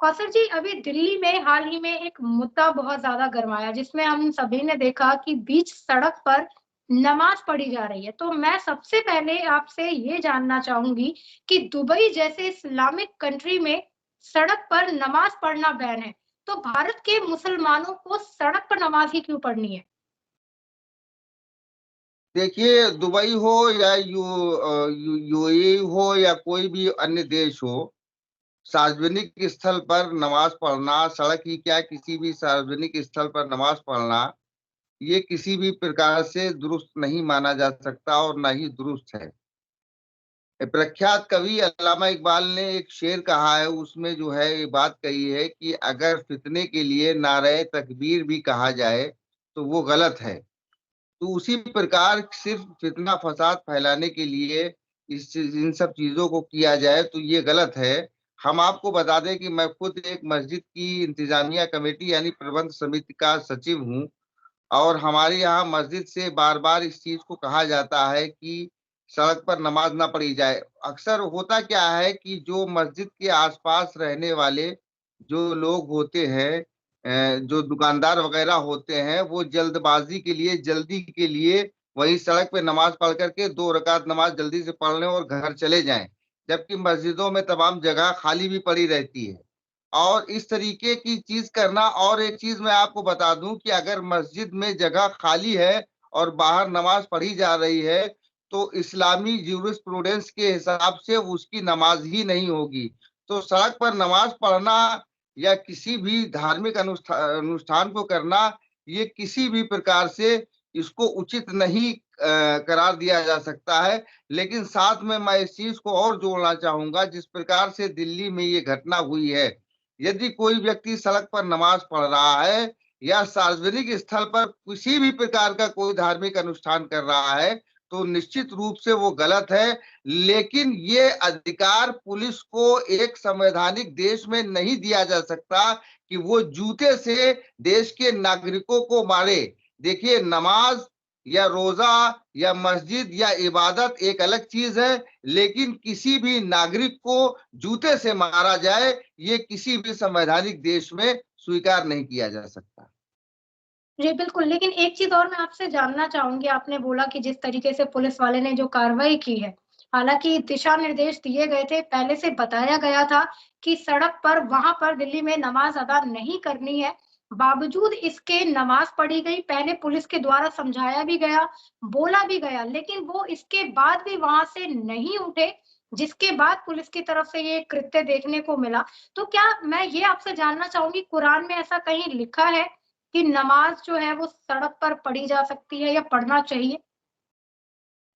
कौसर जी, अभी दिल्ली में हाल ही में एक मुद्दा बहुत ज़्यादा गरमाया, जिसमें हम सभी ने देखा कि बीच सड़क पर नमाज़ पढ़ी जा रही है। तो मैं सबसे पहले आपसे ये जानना चाहूँगी कि दुबई जैसे इस्लामिक कंट्री में सड़क पर नमाज़ पढ़ना बैन है, तो भारत के मुसलमानों को सड़क पर नमाज़ ही क्यों पढ़नी है? देखिए, दुबई हो या यूएई हो या कोई भी अन्य देश हो, सार्वजनिक स्थल पर नमाज पढ़ना, सड़क ही क्या किसी भी सार्वजनिक स्थल पर नमाज पढ़ना, ये किसी भी प्रकार से दुरुस्त नहीं माना जा सकता और ना ही दुरुस्त है। प्रख्यात कवि अल्लामा इकबाल ने एक शेर कहा है, उसमें जो है ये बात कही है कि अगर फितने के लिए नारे तकबीर भी कहा जाए, तो वो गलत है। तो उसी प्रकार सिर्फ फितना फसाद फैलाने के लिए इन सब चीजों को किया जाए तो ये गलत है। हम आपको बता दें कि मैं खुद एक मस्जिद की इंतजामिया कमेटी यानी प्रबंध समिति का सचिव हूँ और हमारे यहाँ मस्जिद से बार बार इस चीज को कहा जाता है कि सड़क पर नमाज ना पढ़ी जाए। अक्सर होता क्या है कि जो मस्जिद के आसपास रहने वाले जो लोग होते हैं, जो दुकानदार वगैरह होते हैं, वो जल्दबाजी के लिए, जल्दी के लिए वही सड़क पे नमाज पढ़ करके 2 रकात नमाज जल्दी से पढ़ लें और घर चले जाएं, जबकि मस्जिदों में तमाम जगह खाली भी पड़ी रहती है। और इस तरीके की चीज करना। और एक चीज मैं आपको बता दूं कि अगर मस्जिद में जगह खाली है और बाहर नमाज पढ़ी जा रही है, तो इस्लामी ज्यूरिस्प्रूडेंस के हिसाब से उसकी नमाज ही नहीं होगी। तो सड़क पर नमाज पढ़ना या किसी भी धार्मिक अनुष्ठान को करना, ये किसी भी प्रकार से इसको उचित नहीं करार दिया जा सकता है। लेकिन साथ में मैं इस चीज को और जोड़ना चाहूंगा, जिस प्रकार से दिल्ली में ये घटना हुई है, यदि कोई व्यक्ति सड़क पर नमाज पढ़ रहा है या सार्वजनिक स्थल पर किसी भी प्रकार का कोई धार्मिक अनुष्ठान कर रहा है, तो निश्चित रूप से वो गलत है। लेकिन ये अधिकार पुलिस को एक संवैधानिक देश में नहीं दिया जा सकता कि वो जूते से देश के नागरिकों को मारे। देखिए, नमाज या रोजा या मस्जिद या इबादत एक अलग चीज है, लेकिन किसी भी नागरिक को जूते से मारा जाए, ये किसी भी संवैधानिक देश में स्वीकार नहीं किया जा सकता। जी, बिल्कुल, लेकिन एक चीज़ और मैं आपसे जानना चाहूँगी, आपने बोला कि जिस तरीके से पुलिस वाले ने जो कार्रवाई की है, हालाँकि दिशा-निर्देश दिए गए थे, पहले से बताया गया था कि सड़क पर वहाँ पर दिल्ली में नमाज़ अदा नहीं करनी है, बावजूद इसके नमाज़ पढ़ी गई, पहले पुलिस के द्वारा समझाया भी गया, बोला भी गया, लेकिन वो इसके बाद भी वहाँ से नहीं उठे, जिसके बाद पुलिस की तरफ से ये कृत्य देखने को मिला। तो क्या मैं ये आपसे जानना चाहूँगी, कुरान में ऐसा कहीं लिखा है कि नमाज़ जो है वो सड़क पर पढ़ी जा सकती है या पढ़ना चाहिए?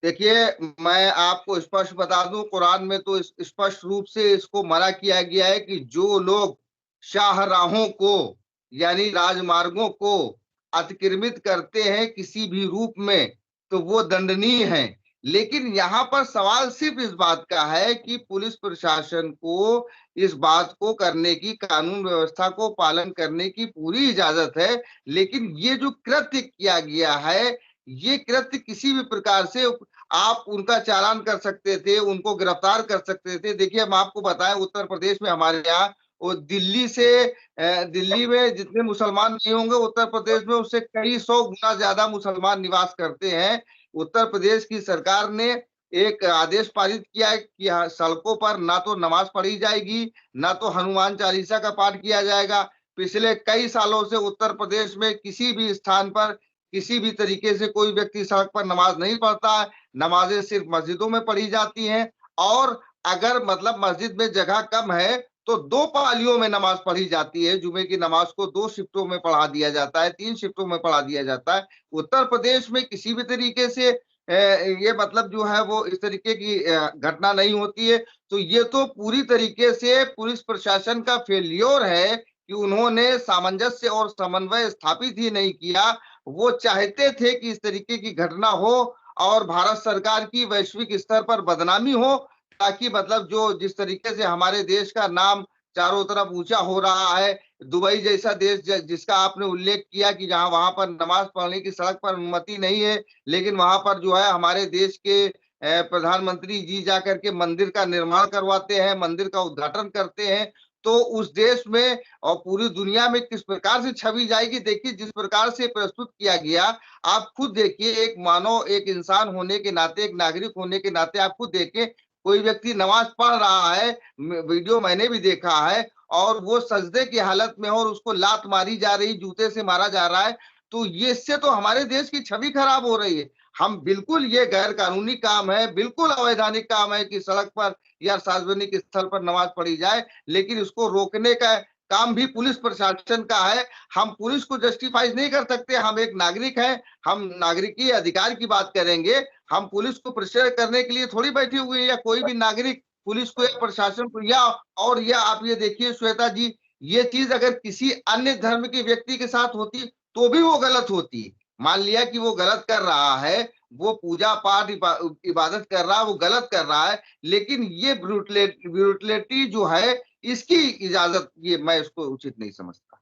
देखिए, मैं आपको स्पष्ट बता दूं, कुरान में तो स्पष्ट रूप से इसको मना किया गया है कि जो लोग शाहराहों को यानी राजमार्गों को अतिक्रमित करते हैं किसी भी रूप में, तो वो दंडनीय है। लेकिन यहाँ पर सवाल सिर्फ इस बात का है कि पुलिस प्रशासन को इस बात को करने की, कानून व्यवस्था को पालन करने की पूरी इजाजत है। लेकिन ये जो कृत्य किया गया है, ये कृत्य किसी भी प्रकार से आप उनका चालान कर सकते थे, उनको गिरफ्तार कर सकते थे। देखिए, हम आपको बताएं, उत्तर प्रदेश में हमारे यहाँ वो दिल्ली से दिल्ली में जितने मुसलमान नहीं होंगे, उत्तर प्रदेश में उससे कई सौ गुना ज्यादा मुसलमान निवास करते हैं। उत्तर प्रदेश की सरकार ने एक आदेश पारित किया है कि सड़कों पर ना तो नमाज पढ़ी जाएगी, ना तो हनुमान चालीसा का पाठ किया जाएगा। पिछले कई सालों से उत्तर प्रदेश में किसी भी स्थान पर किसी भी तरीके से कोई व्यक्ति सड़क पर नमाज नहीं पढ़ता है। नमाजें सिर्फ मस्जिदों में पढ़ी जाती हैं। और अगर मतलब मस्जिद में जगह कम है, तो 2 पालियों में नमाज पढ़ी जाती है। जुमे की नमाज को 2 शिफ्टों में पढ़ा दिया जाता है, 3 शिफ्टों में पढ़ा दिया जाता है। उत्तर प्रदेश में किसी भी तरीके से ये मतलब जो है वो इस तरीके की घटना नहीं होती है। तो ये तो पूरी तरीके से पुलिस प्रशासन का फेल्योर है कि उन्होंने सामंजस्य और समन्वय स्थापित ही नहीं किया। वो चाहते थे कि इस तरीके की घटना हो और भारत सरकार की वैश्विक स्तर पर बदनामी हो, ताकि मतलब जो जिस तरीके से हमारे देश का नाम चारों तरफ ऊंचा हो रहा है, दुबई जैसा देश जिसका आपने उल्लेख किया कि जहां वहां पर नमाज पढ़ने की सड़क पर अनुमति नहीं है, लेकिन वहां पर जो है हमारे देश के प्रधानमंत्री जी जाकर के मंदिर का निर्माण करवाते हैं, मंदिर का उद्घाटन करते हैं। तो उस देश में और पूरी दुनिया में किस प्रकार से छवि जाएगी। देखिए जिस प्रकार से प्रस्तुत किया गया, आप खुद देखिए, एक मानव, एक इंसान होने के नाते, एक नागरिक होने के नाते आप खुद देखिए, कोई व्यक्ति नमाज पढ़ रहा है, वीडियो मैंने भी देखा है, और वो सजदे की हालत में और उसको लात मारी जा रही, जूते से मारा जा रहा है। तो ये, इससे तो हमारे देश की छवि खराब हो रही है। हम बिल्कुल, ये गैर कानूनी काम है, बिल्कुल अवैधानिक काम है कि सड़क पर या सार्वजनिक स्थल पर नमाज पढ़ी जाए, लेकिन इसको रोकने का काम भी पुलिस प्रशासन का है। हम पुलिस को जस्टिफाई नहीं कर सकते, हम एक नागरिक हैं, हम नागरिकी अधिकार की बात करेंगे। हम पुलिस को प्रेशर करने के लिए थोड़ी बैठे हुए हैं, या कोई भी नागरिक पुलिस को या प्रशासन को, या और या आप ये देखिए श्वेता जी, ये चीज अगर किसी अन्य धर्म के व्यक्ति के साथ होती तो भी वो गलत होती। मान लिया कि वो गलत कर रहा है, वो पूजा पाठ इबादत कर रहा है, वो गलत कर रहा है, लेकिन ये ब्रूटलिटी जो है, इसकी इजाजत, ये मैं इसको उचित नहीं समझता।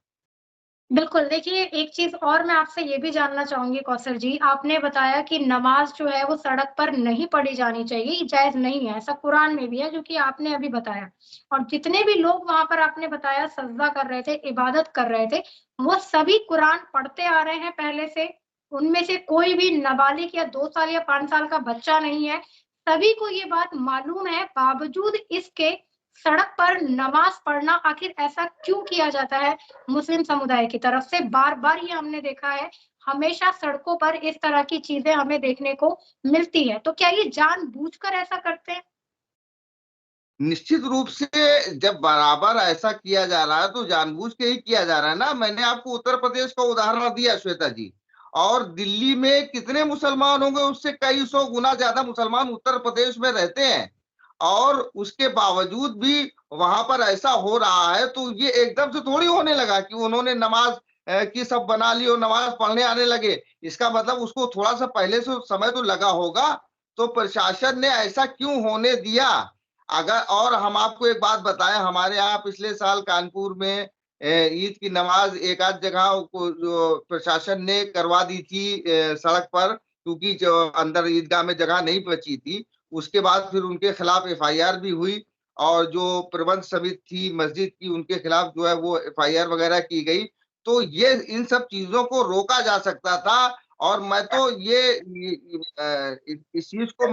बिल्कुल, देखिए एक चीज़ और मैं आपसे ये भी जानना चाहूँगी कौसर जी, आपने बताया कि नमाज़ जो है वो सड़क पर नहीं पढ़ी जानी चाहिए, ये जायज़ नहीं है, ऐसा कुरान में भी है जो कि आपने अभी बताया। और जितने भी लोग वहाँ पर आपने बताया सजदा कर रहे थे, इबादत कर रहे थे, वो सभी कुरान पढ़ते आ रहे हैं पहले से, उनमें से कोई भी नाबालिग या 2 साल या 5 साल का बच्चा नहीं है, सभी को ये बात मालूम है, बावजूद इसके सड़क पर नमाज़ पढ़ना आखिर ऐसा क्यों किया जाता है? मुस्लिम समुदाय की तरफ से बार-बार ये हमने देखा है, हमेशा सड़कों पर इस तरह की चीज़ें हमें देखने को मिलती है। तो क्या ये जानबूझकर ऐसा करते हैं? निश्चित रूप से, जब बराबर ऐसा किया जा रहा है तो जानबूझ के ही किया जा रहा है ना। मैंने आपको उत्तर प्रदेश का उदाहरण दिया श्वेता जी, और दिल्ली में कितने मुसलमान होंगे, उससे कई सौ गुना ज्यादा मुसलमान उत्तर प्रदेश में रहते हैं, और उसके बावजूद भी वहां पर ऐसा हो रहा है। तो ये एकदम से थोड़ी होने लगा कि उन्होंने नमाज की सब बना ली और नमाज पढ़ने आने लगे। इसका मतलब उसको थोड़ा सा पहले से समय तो लगा होगा। तो प्रशासन ने ऐसा क्यों होने दिया? अगर, और हम आपको एक बात बताएं, हमारे यहाँ पिछले साल कानपुर में ईद की नमाज एक आध जगह को जो प्रशासन ने करवा दी थी सड़क पर, क्योंकि जो अंदर ईदगाह में जगह नहीं बची थी। उसके बाद फिर उनके खिलाफ एफआईआर भी हुई, और जो प्रबंध समिति थी मस्जिद की, उनके खिलाफ जो है वो एफआईआर वगैरह की गई। तो ये, इन सब चीजों को रोका जा सकता था। और मैं तो इस चीज को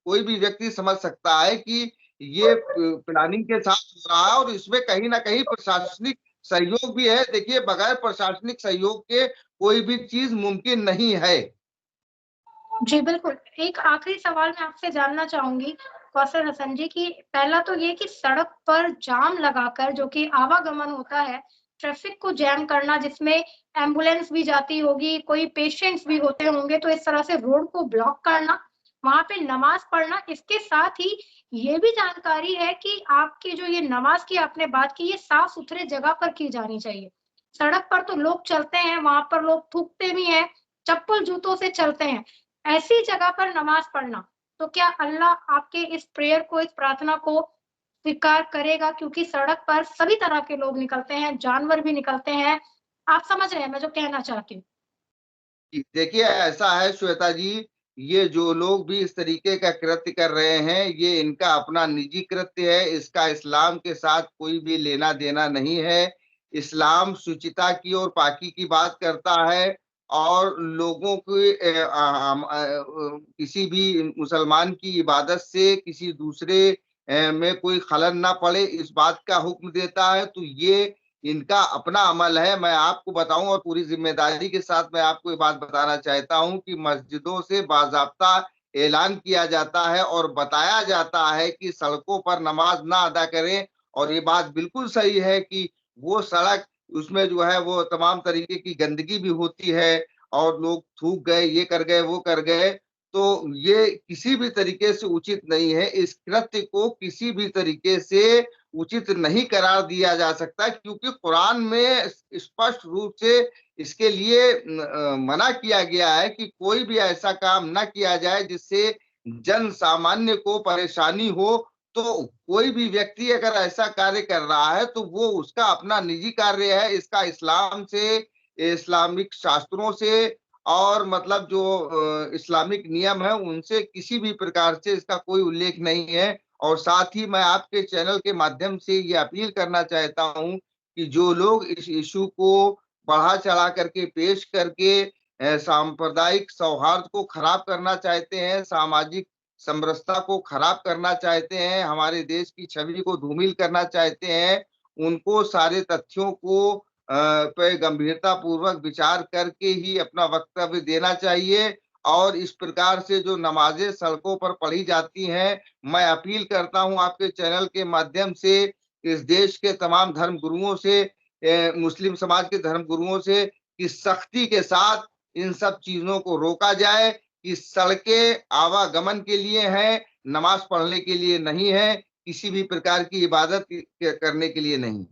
कोई भी व्यक्ति समझ सकता है कि ये प्लानिंग के साथ हो रहा है, और इसमें कहीं ना कहीं प्रशासनिक सहयोग भी है। देखिए बगैर प्रशासनिक सहयोग के कोई भी चीज मुमकिन नहीं है। जी, बिल्कुल। एक आखिरी सवाल मैं आपसे जानना चाहूँगी कौसर हसन जी कि पहला तो ये कि सड़क पर जाम लगाकर जो कि आवागमन होता है, ट्रैफ़िक को जैम करना जिसमें एम्बुलेंस भी जाती होगी, कोई पेशेंट्स भी होते होंगे, तो इस तरह से रोड को ब्लॉक करना, वहाँ पे नमाज़ पढ़ना, इसके साथ ही ये भी जानकारी है कि आपकी जो ये नमाज़ की आपने बात की, ये साफ-सुथरे जगह पर की जानी चाहिए। सड़क पर तो लोग चलते हैं, वहाँ पर लोग थूकते भी हैं, चप्पल-जूतों से चलते हैं। ऐसी जगह पर नमाज़ पढ़ना, तो क्या अल्लाह आपके इस प्रेयर को, इस प्रार्थना को स्वीकार करेगा? क्योंकि सड़क पर सभी तरह के लोग निकलते हैं, जानवर भी निकलते हैं। आप समझ रहे हैं मैं जो कहना चाहती हूँ? देखिए ऐसा है श्वेता जी, ये जो लोग भी इस तरीके का कृत्य कर रहे हैं, ये इनका अपना निजी कृत्य है, इसका इस्लाम के साथ कोई भी लेना देना नहीं है। इस्लाम शुचिता की और पाकी की बात करता है, और लोगों की किसी भी मुसलमान की इबादत से किसी दूसरे में कोई खलल ना पड़े, इस बात का हुक्म देता है। तो ये इनका अपना अमल है। मैं आपको बताऊं, और पूरी जिम्मेदारी के साथ मैं आपको ये बात बताना चाहता हूं कि मस्जिदों से बाज़ाब्ता ऐलान किया जाता है और बताया जाता है कि सड़कों पर नमाज ना अदा करें। और ये बात बिल्कुल सही है कि वो सड़क, उसमें जो है वो तमाम तरीके की गंदगी भी होती है, और लोग थूक गए, ये कर गए, वो कर गए। तो ये किसी भी तरीके से उचित नहीं है। इस कृत्य को किसी भी तरीके से उचित नहीं करार दिया जा सकता, क्योंकि कुरान में स्पष्ट रूप से इसके लिए मना किया गया है कि कोई भी ऐसा काम ना किया जाए जिससे जन सामान्य को परेशानी हो। तो कोई भी व्यक्ति अगर ऐसा कार्य कर रहा है तो वो उसका अपना निजी कार्य है। इसका इस्लाम से, इस्लामिक शास्त्रों से, और मतलब जो इस्लामिक नियम है उनसे किसी भी प्रकार से इसका कोई उल्लेख नहीं है। और साथ ही मैं आपके चैनल के माध्यम से ये अपील करना चाहता हूं कि जो लोग इस इशू को बढ़ा चढ़ा करके पेश करके सांप्रदायिक सौहार्द को खराब करना चाहते हैं, सामाजिक समरसता को खराब करना चाहते हैं, हमारे देश की छवि को धूमिल करना चाहते हैं, उनको सारे तथ्यों को पे गंभीरता पूर्वक विचार करके ही अपना वक्तव्य देना चाहिए। और इस प्रकार से जो नमाजें सड़कों पर पढ़ी जाती हैं, मैं अपील करता हूं आपके चैनल के माध्यम से इस देश के तमाम धर्म गुरुओं से, मुस्लिम समाज के धर्म गुरुओं से कि सख्ती के साथ इन सब चीजों को रोका जाए कि सड़कें आवागमन के लिए हैं, नमाज पढ़ने के लिए नहीं है, किसी भी प्रकार की इबादत करने के लिए नहीं।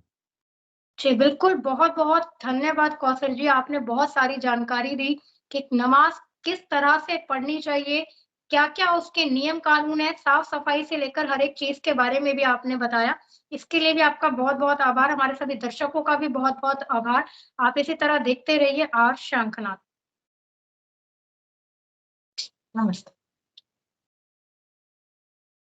जी, बिल्कुल, बहुत-बहुत धन्यवाद कौशल जी, आपने बहुत सारी जानकारी दी कि नमाज़ किस तरह से पढ़नी चाहिए, क्या-क्या उसके नियम कानून हैं, साफ-सफाई से लेकर हर एक चीज़ के बारे में भी आपने बताया। इसके लिए भी आपका बहुत-बहुत आभार, हमारे सभी दर्शकों का भी बहुत-बहुत आभार। आप इसी तरह देखते रहिए आर शंखनाद। नमस्ते।